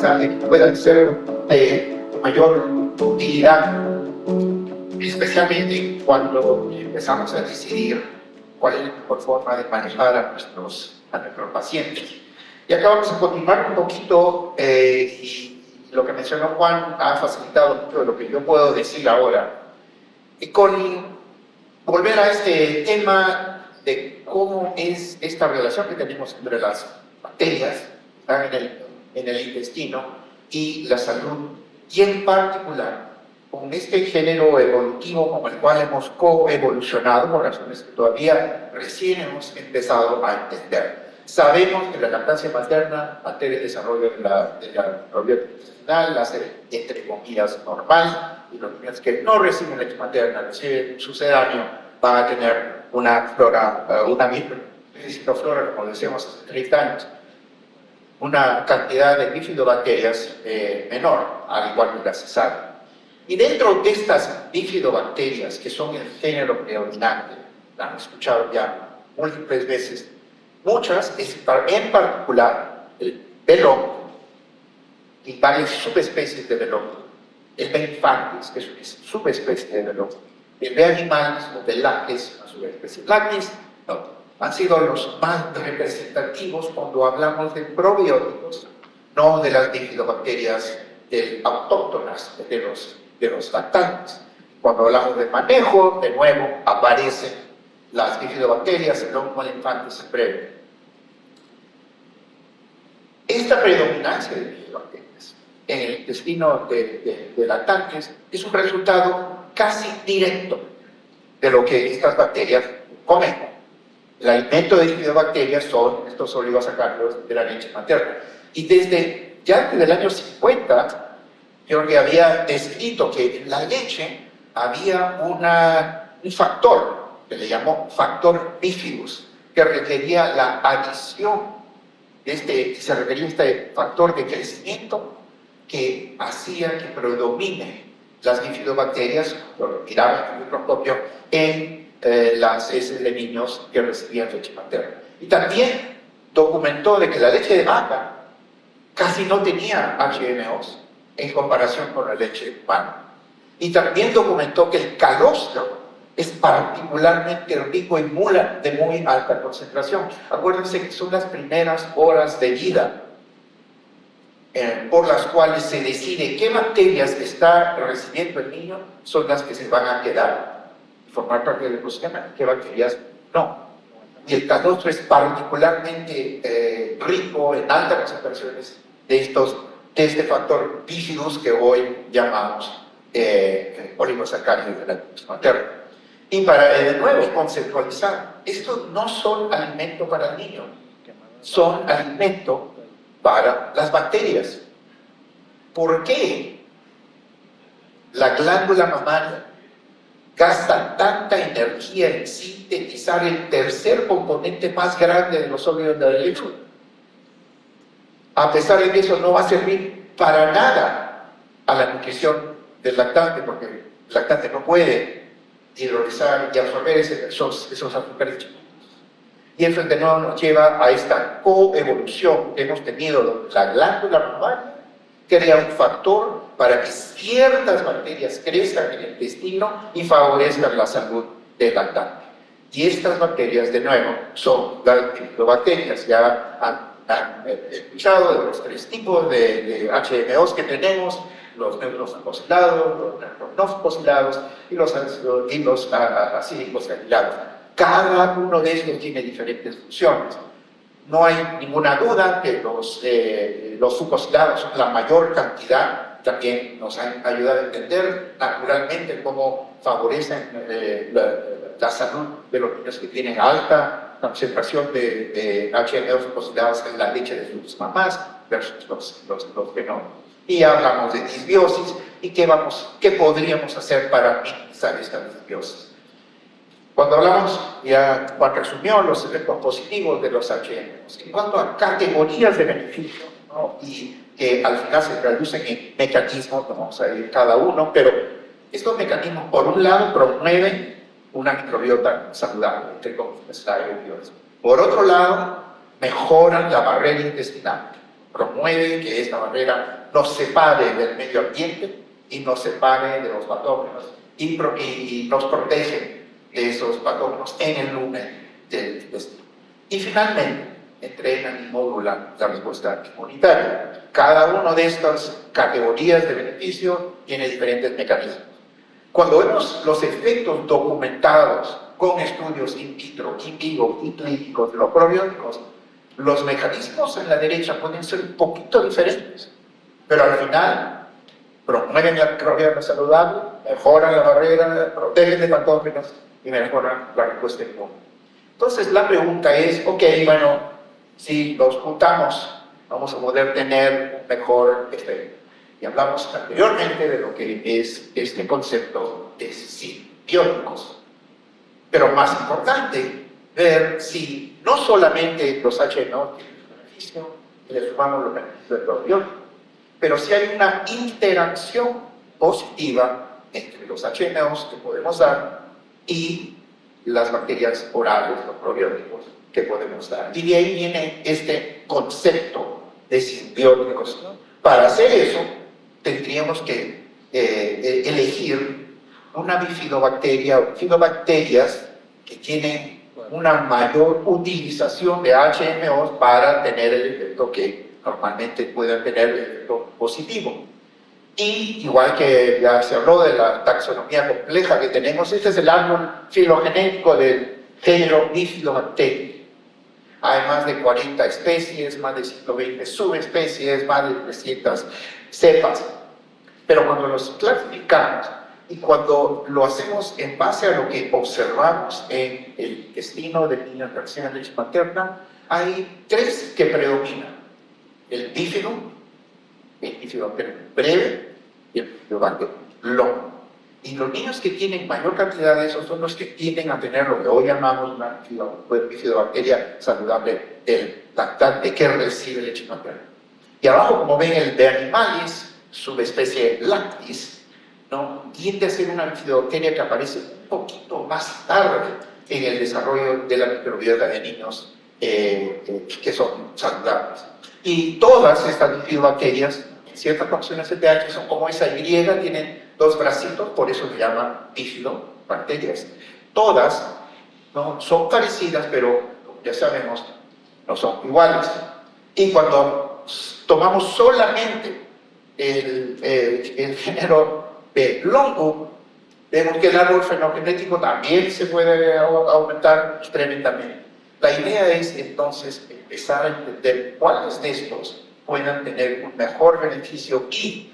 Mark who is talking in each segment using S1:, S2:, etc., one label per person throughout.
S1: mensaje que pueda ser de mayor utilidad, especialmente cuando empezamos a decidir cuál es la mejor forma de manejar a nuestros pacientes. Y acá vamos a continuar un poquito, y lo que mencionó Juan ha facilitado mucho de lo que yo puedo decir ahora, y con volver a este tema de cómo es esta relación que tenemos entre las bacterias en el intestino y la salud, y en particular con este género evolutivo con el cual hemos coevolucionado por razones que todavía recién hemos empezado a entender. Sabemos que la lactancia materna altera el desarrollo de la microbiota intestinal, la hace, entre comillas, normal, y los niños que no reciben leche materna, reciben un sucedáneo, van a tener una flora, una microflora, como decíamos hace 30 años, una cantidad de bifidobacterias menor, al igual que la cesárea. Y dentro de estas bifidobacterias, que son el género predominante, la han escuchado ya múltiples veces, muchas, en particular, el velón y varias subespecies de velón, el B. infantis, que es una subespecie de velón, el B. animalis o B. lactis, una subespecie de lactis, no, han sido los más representativos cuando hablamos de probióticos, no de las bifidobacterias autóctonas de los lactantes. Cuando hablamos de manejo, de nuevo aparecen las bifidobacterias, el hongo, el infantis, el breve. Esta predominancia de bifidobacterias en el intestino de lactantes es un resultado casi directo de lo que estas bacterias comen. El alimento de bifidobacterias son estos oligosacáridos de la leche materna. Y desde el año 50, George había descrito que en la leche había un factor que le llamó factor bifidus, que requería la adición se requería este factor de crecimiento que hacía que predomine las bifidobacterias, lo miraban en el microscopio, en las heces de niños que recibían leche materna. Y también documentó de que la leche de vaca casi no tenía HMOs en comparación con la leche humana. Y también documentó que el calostro es particularmente rico en de muy alta concentración. Acuérdense que son las primeras horas de vida por las cuales se decide qué bacterias está recibiendo el niño son las que se van a quedar y formar parte del ecosistema, qué bacterias no. Y el calostro es particularmente rico en altas concentraciones de este factor bifidus que hoy llamamos oligosacáridos de la leche materna. Y para, de nuevo, conceptualizar, estos no son alimento para el niño, son alimento para las bacterias. ¿Por qué la glándula mamaria gasta tanta energía en sintetizar el tercer componente más grande de los sólidos de la leche? A pesar de que eso no va a servir para nada a la nutrición del lactante, porque el lactante no puede hidrolizar y absorber esos azúcares chiquitos. Y eso de nuevo nos lleva a esta coevolución que hemos tenido, donde la glándula mamaria crea un factor para que ciertas bacterias crezcan en el intestino y favorezcan la salud del lactante. Y estas bacterias, de nuevo, son las bifidobacterias. Ya han escuchado de los 3 tipos de HMOs que tenemos: los neutrófilos-fucosilados, los neutrófilos-fucosilados y los acídicos anilados. Cada uno de estos tiene diferentes funciones. No hay ninguna duda que los fucosilados son la mayor cantidad. También nos han ayudado a entender naturalmente cómo favorecen la salud de los niños que tienen alta concentración de HMOs fucosilados en la leche de sus mamás versus los que no. Y hablamos de disbiosis y qué podríamos hacer para minimizar esta disbiosis. Cuando hablamos, ya Juan resumió los efectos positivos de los HMOs. En cuanto a categorías de beneficio, ¿no? Y que al final se traducen en mecanismos, no vamos a ir cada uno, pero estos mecanismos, por un lado, promueven una microbiota saludable, entre comillas, la eubiosis. Por otro lado, mejoran la barrera intestinal, promueven que esta barrera nos separe del medio ambiente y nos separe de los patógenos y nos protege de esos patógenos en el lumen del intestino. Y finalmente, entrenan y modulan la respuesta inmunitaria. Cada una de estas categorías de beneficio tiene diferentes mecanismos. Cuando vemos los efectos documentados con estudios in vitro, in vivo y clínicos de los probióticos, los mecanismos en la derecha pueden ser un poquito diferentes, pero al final promueven la microbiota saludable, mejoran la barrera, protegen de patógenos y mejoran la respuesta inmune. Entonces la pregunta es, ok, bueno, si los juntamos, vamos a poder tener un mejor efecto. Y hablamos anteriormente de lo que es este concepto de simbióticos. Pero más importante, ver si no solamente los HMO tienen beneficio, y le sumamos los beneficios del probiótico, pero si hay una interacción positiva entre los HMOs que podemos dar y las bacterias orales, los probióticos que podemos dar. Y de ahí viene este concepto de simbióticos. Para hacer eso, tendríamos que elegir una bifidobacteria o bifidobacterias que tienen una mayor utilización de HMOs para tener el efecto que normalmente pueden tener el efecto positivo. Y igual que ya se habló de la taxonomía compleja que tenemos, este es el árbol filogenético del género Bifidobacterium. Hay más de 40 especies, más de 120 subespecies, más de 300 cepas. Pero cuando los clasificamos y cuando lo hacemos en base a lo que observamos en el intestino de niños recién leche materna, hay tres que predominan: el bifidum, el bifidobacterium breve y el bifidobacterium longo. Y los niños que tienen mayor cantidad de esos son los que tienden a tener lo que hoy llamamos una bifidobacteria saludable del lactante que recibe leche materna. Y abajo, como ven, el de animalis, subespecie lactis, ¿no? Tiende a ser una bifidobacteria que aparece un poquito más tarde en el desarrollo de la microbiota de niños que son saludables. Y todas estas bifidobacterias, en ciertas funciones de pH, son como esa Y, tienen dos bracitos, por eso se llaman bifidobacterias. Todas, ¿no?, son parecidas, pero como ya sabemos, no son iguales. Y cuando tomamos solamente el género B longo, vemos que el árbol fenogenético también se puede aumentar tremendamente. La idea es entonces empezar a entender cuáles de estos puedan tener un mejor beneficio y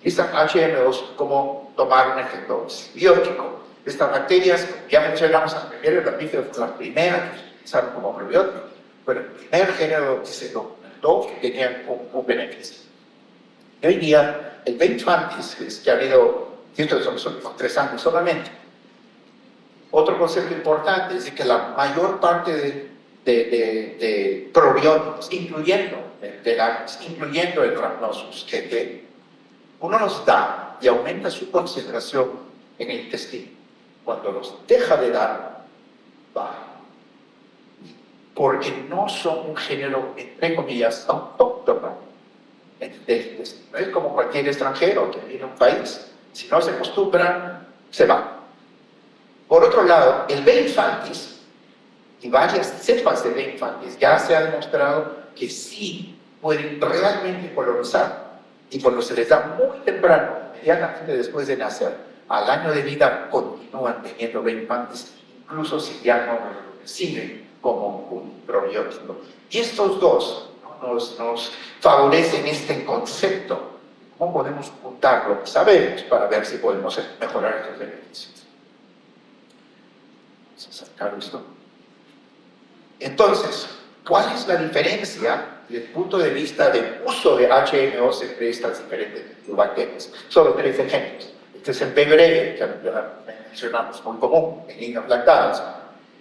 S1: estas HMOs, como tomar un ejemplo simbiótico. Estas bacterias, ya mencionamos anteriormente, las primeras que se utilizaron como probióticos, pero el primer género que se documentó que tenían un beneficio. Y hoy día, el benchmarking, que ha habido, son 3 años solamente. Otro concepto importante es que la mayor parte de probióticos, incluyendo el Rhamnosus GP, uno los da y aumenta su concentración en el intestino. Cuando los deja de dar, baja. Porque no son un género, entre comillas, autóctono. Es como cualquier extranjero que viene a un país. Si no se acostumbran, se va. Por otro lado, el B. infantis y varias cepas de B. infantis ya se ha demostrado que sí pueden realmente colonizar. Y cuando se les da muy temprano, inmediatamente después de nacer, al año de vida continúan teniendo B. infantis, incluso si ya no reciben como un probiótico. Y estos dos nos favorecen este concepto. ¿Cómo podemos juntar lo que sabemos para ver si podemos mejorar estos beneficios? Vamos a sacar esto. Entonces, ¿cuál es la diferencia desde el punto de vista del uso de HMOs entre estas diferentes bacterias? Solo 3 ejemplos. Este es el P. breve, que mencionamos, muy común en niños lactados.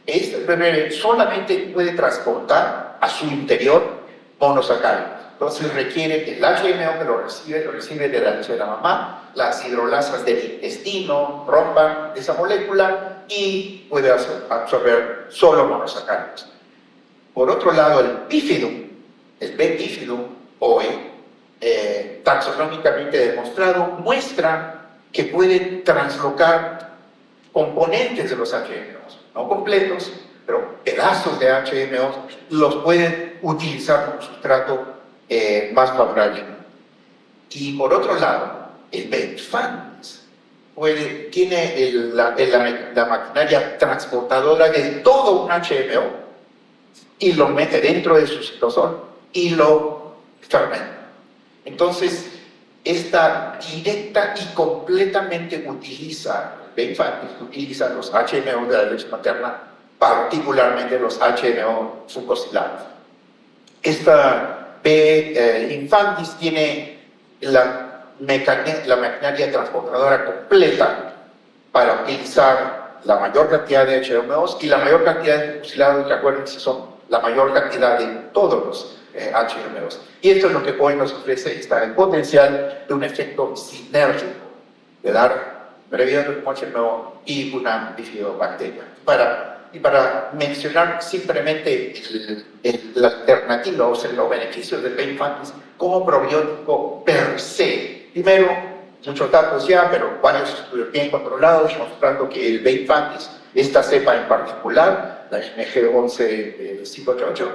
S1: Este P. breve solamente puede transportar a su interior monosacáridos. Entonces requiere que el HMO que lo recibe de la leche de la mamá, las hidrolasas del intestino rompan esa molécula y puede absorber solo monosacáridos. Por otro lado, el bifidum, el B. bifidum, hoy taxonómicamente demostrado, muestra que puede translocar componentes de los HMOs, no completos, pero pedazos de HMOs, los pueden utilizar como sustrato más favorable. Y por otro lado, el Biofantis tiene la maquinaria transportadora de todo un HMO y lo mete dentro de su citosol y lo fermenta. Entonces, esta directa y completamente utiliza los HMO de la leche materna, particularmente los HMO fucosilados. Esta Biofantis tiene la maquinaria transportadora completa para utilizar la mayor cantidad de HMOs y la mayor cantidad de fucosilados, que acuérdense, son la mayor cantidad de todos los HMOs. Y esto es lo que hoy nos ofrece el potencial de un efecto sinérgico, de dar brevedad de un HMO y una bifidobacteria. Para mencionar simplemente la alternativa, o sea, los beneficios del Biofantis como probiótico per se. Primero, muchos datos ya, pero varios estudios bien controlados, mostrando que el Biofantis, esta cepa en particular, la MG11588,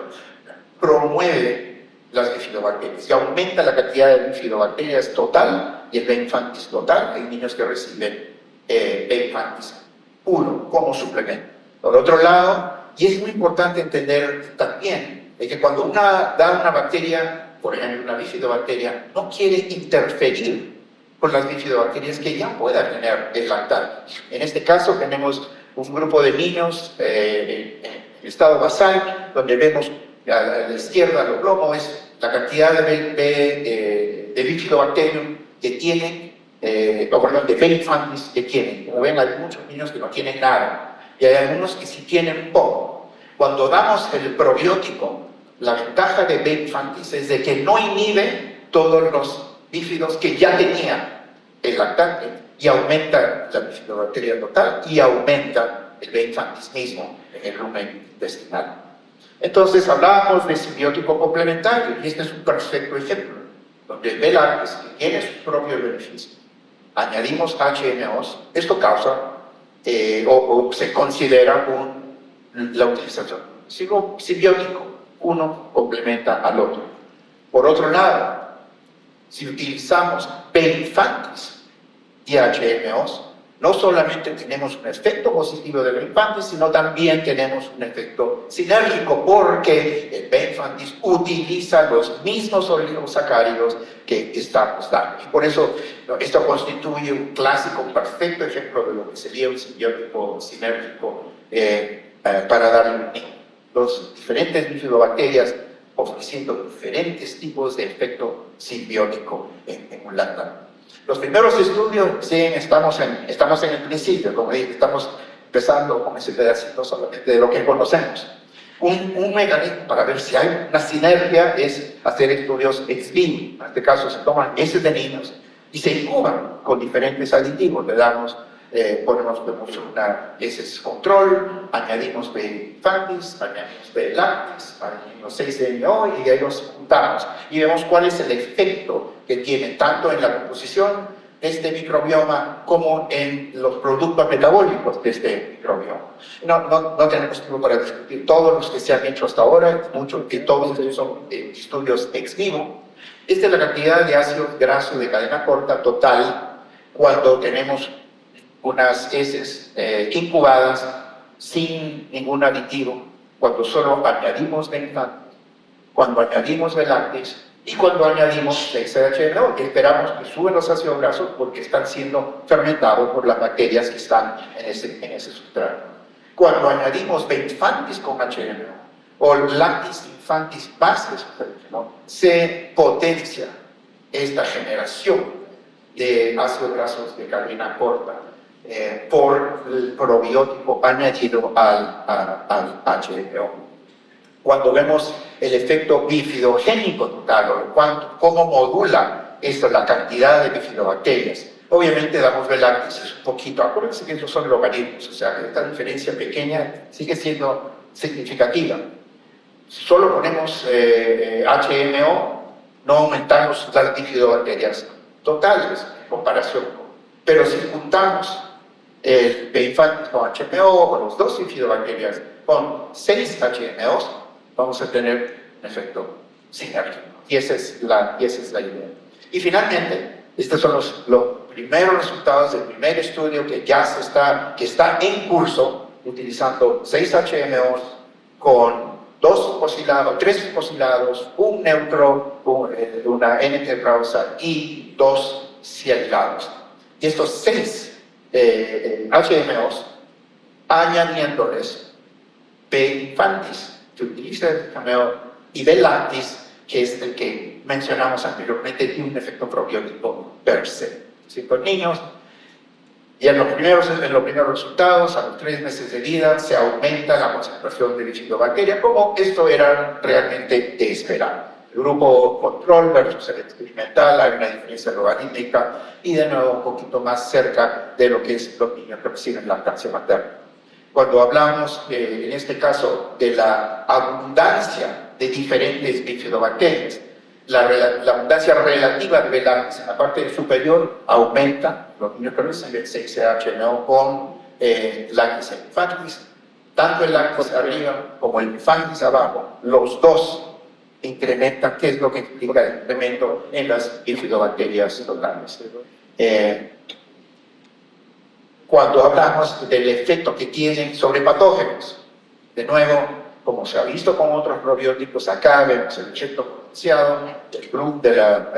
S1: promueve las bifidobacterias y aumenta la cantidad de bifidobacterias total y el Biofantis total en niños que reciben Biofantis puro como suplemento. Por otro lado, y es muy importante entender también que cuando da una bacteria, por ejemplo una bifidobacteria, no quiere interferir con las bifidobacterias que ya pueda tener el lactante. En este caso tenemos un grupo de niños en estado basal, donde vemos a la izquierda lo plomo es la cantidad de bifidobacterium que tienen, de Biofantis que tienen. Como ven, hay muchos niños que no tienen nada. Y hay algunos que sí tienen poco. Cuando damos el probiótico, la ventaja de Biofantis es de que no inhibe todos los bífidos que ya tenía el lactante y aumenta la bifidobacteria total y aumenta el Biofantis mismo en el lumen intestinal. Entonces hablábamos de simbiótico complementario y este es un perfecto ejemplo, donde el B-Lactis, que tiene sus propios beneficios, añadimos HMOs, esto causa o se considera la utilización simbiótico, uno complementa al otro. Por otro lado, si utilizamos Biofantis y HMOs, no solamente tenemos un efecto positivo del Biofantis, sino también tenemos un efecto sinérgico, porque el Biofantis utiliza los mismos oligosacáridos que estamos dando. Y por eso esto constituye un clásico, un perfecto ejemplo de lo que sería un simbiótico sinérgico para darle un niño. Los diferentes bifidobacterias ofreciendo diferentes tipos de efecto simbiótico en un lactante. Los primeros estudios, sí, estamos en el principio, como dije, estamos empezando con ese pedacito solamente de lo que conocemos. Un mecanismo para ver si hay una sinergia es hacer estudios ex vivo. En este caso se toman heces de niños y se incuban con diferentes aditivos. Le damos, ponemos una heces control, añadimos Biofantis, añadimos Biolactis, añadimos 6-MO y ahí los juntamos y vemos cuál es el efecto que tiene tanto en la composición de este microbioma como en los productos metabólicos de este microbioma. No tenemos tiempo para discutir todos los que se han hecho hasta ahora, que todos ellos son estudios ex vivo. Esta es la cantidad de ácido graso de cadena corta total cuando tenemos unas heces incubadas sin ningún aditivo, cuando solo añadimos Biofantis, cuando añadimos Biolactis y cuando añadimos HMO, que esperamos que suben los ácidos grasos porque están siendo fermentados por las bacterias que están en ese sustrato. Cuando añadimos Biofantis con HMO o Lactis infantis bases, ¿no?, se potencia esta generación de ácidos grasos de cadena corta por el probiótico añadido al HMO. Cuando vemos el efecto bifidogénico total, o cómo modula esto la cantidad de bifidobacterias, obviamente damos Biolactis, es un poquito, acuérdense que estos son logaritmos, o sea que esta diferencia pequeña sigue siendo significativa. Si solo ponemos HMO, no aumentamos las bifidobacterias totales en comparación, pero si juntamos el B. infantis con HMO o los dos bifidobacterias con 6 HMOs, vamos a tener un efecto sinérgico. Y esa es la idea. Y finalmente, estos son los primeros resultados del primer estudio que está en curso, utilizando 6 HMOs con 3 fucosilados, un neutro, una N-tetraosa y 2 cianilados. Y estos 6 HMOs, añadiéndoles B. infantis, que utiliza el cameo, y B. lactis, que es el que mencionamos anteriormente, tiene un efecto probiótico per se. ¿Sí? Con niños, y en los primeros resultados, a los 3 meses de vida, se aumenta la concentración de bifidobacteria, como esto era realmente de esperar. El grupo control versus el experimental, hay una diferencia logarítmica, y de nuevo un poquito más cerca de lo que es los niños que reciben lactancia materna. Cuando hablamos, en este caso, de la abundancia de diferentes bifidobacterias, la abundancia relativa de B. lactis en la parte superior aumenta, los niños que reciben 6-HMO con lactis infantis, tanto el lactis arriba como el infantis abajo, los dos incrementan, que es lo que implica el incremento en las bifidobacterias totales. Cuando hablamos del efecto que tienen sobre patógenos, de nuevo, como se ha visto con otros probióticos, acá vemos el efecto potenciado del grupo de la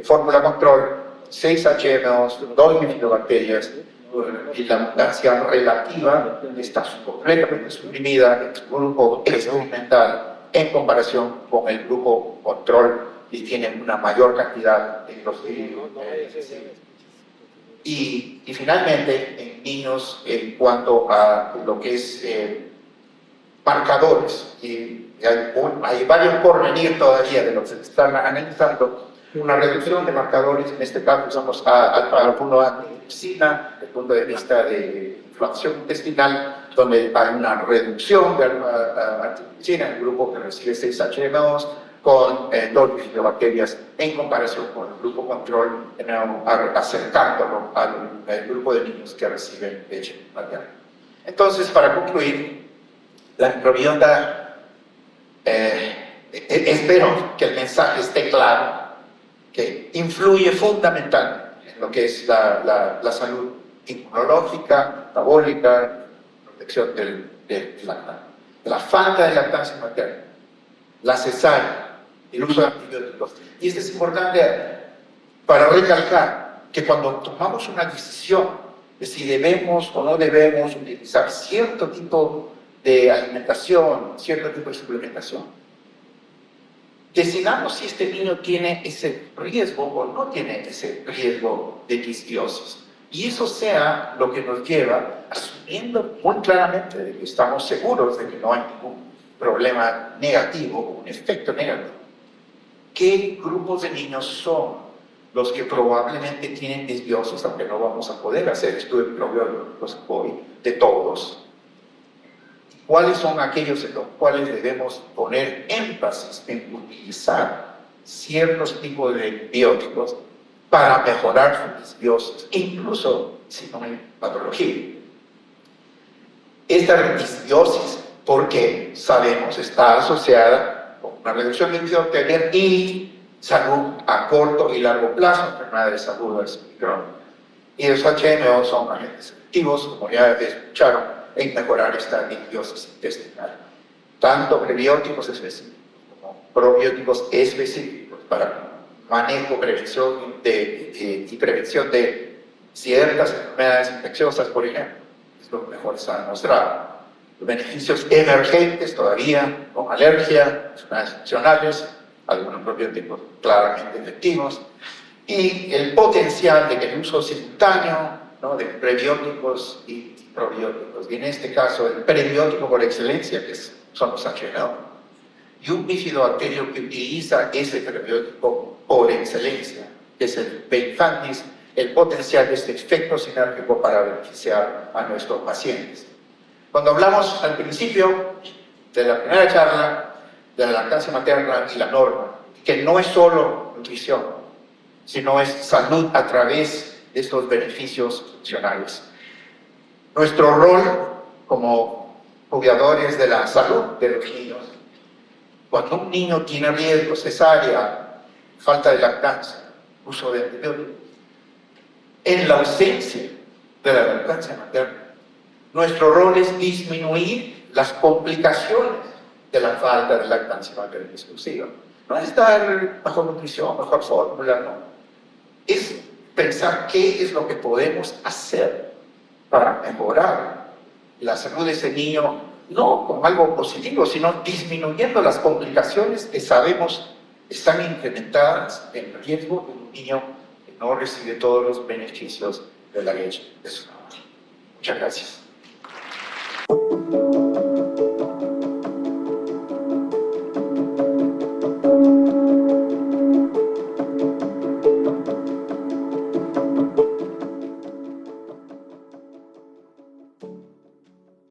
S1: fórmula control, 6 HMOs, 2 bifidobacterias, y la abundancia relativa está completamente suprimida en el grupo experimental en comparación con el grupo control, y tienen una mayor cantidad de los y finalmente, en niños, en cuanto a lo que es marcadores, y hay varios por venir todavía de los que se están analizando, una reducción de marcadores, en este caso usamos alguno antitripsina, desde el punto de vista de inflamación intestinal, donde hay una reducción de antitripsina en el grupo que recibe 6 HMOs, con 2 bifidobacterias en comparación con el grupo control, acercándolo al grupo de niños que reciben leche materna. Entonces, para concluir, la microbiota, espero que el mensaje esté claro, que influye fundamentalmente en lo que es la salud inmunológica, metabólica, protección del lactante. La falta de lactancia materna, la cesárea, el uso de antibióticos. Y esto es importante para recalcar que cuando tomamos una decisión de si debemos o no debemos utilizar cierto tipo de alimentación, cierto tipo de suplementación, decidamos si este niño tiene ese riesgo o no tiene ese riesgo de disbiosis. Y eso sea lo que nos lleva, asumiendo muy claramente de que estamos seguros de que no hay ningún problema negativo o un efecto negativo, ¿qué grupos de niños son los que probablemente tienen disbiosis, aunque no vamos a poder hacer estudios probióticos hoy de todos? ¿Cuáles son aquellos en los cuales debemos poner énfasis en utilizar ciertos tipos de bióticos para mejorar su disbiosis, incluso si no hay patología? Esta disbiosis, porque sabemos, está asociada con una reducción de bifidobacterias y salud a corto y largo plazo, enfermedades agudas y crónicas. Y los HMO son agentes efectivos, como ya escucharon, en mejorar esta disbiosis intestinal. Tanto prebióticos específicos como probióticos específicos para manejo, prevención y prevención de ciertas enfermedades infecciosas, por ejemplo. Es lo mejor se ha mostrado. Los beneficios emergentes todavía, con alergia, enfermedades funcionales, algunos probióticos claramente efectivos, y el potencial de que el uso simultáneo, ¿no?, de prebióticos y probióticos, y en este caso el prebiótico por excelencia, que son los HMO, y un bifidobacterio que utiliza ese prebiótico por excelencia, que es el B. infantis, el potencial de este efecto sinérgico para beneficiar a nuestros pacientes. Cuando hablamos al principio de la primera charla de la lactancia materna y la norma, que no es solo nutrición, sino es salud a través de estos beneficios funcionales. Nuestro rol como cuidadores de la salud de los niños, cuando un niño tiene riesgo, cesárea, falta de lactancia, uso de antibióticos, en la ausencia de la lactancia materna, nuestro rol es disminuir las complicaciones de la falta de lactancia materna exclusiva. No es dar mejor nutrición, mejor fórmula, no. Es pensar qué es lo que podemos hacer para mejorar la salud de ese niño, no con algo positivo, sino disminuyendo las complicaciones que sabemos están incrementadas en el riesgo de un niño que no recibe todos los beneficios de la leche de su madre. Muchas gracias.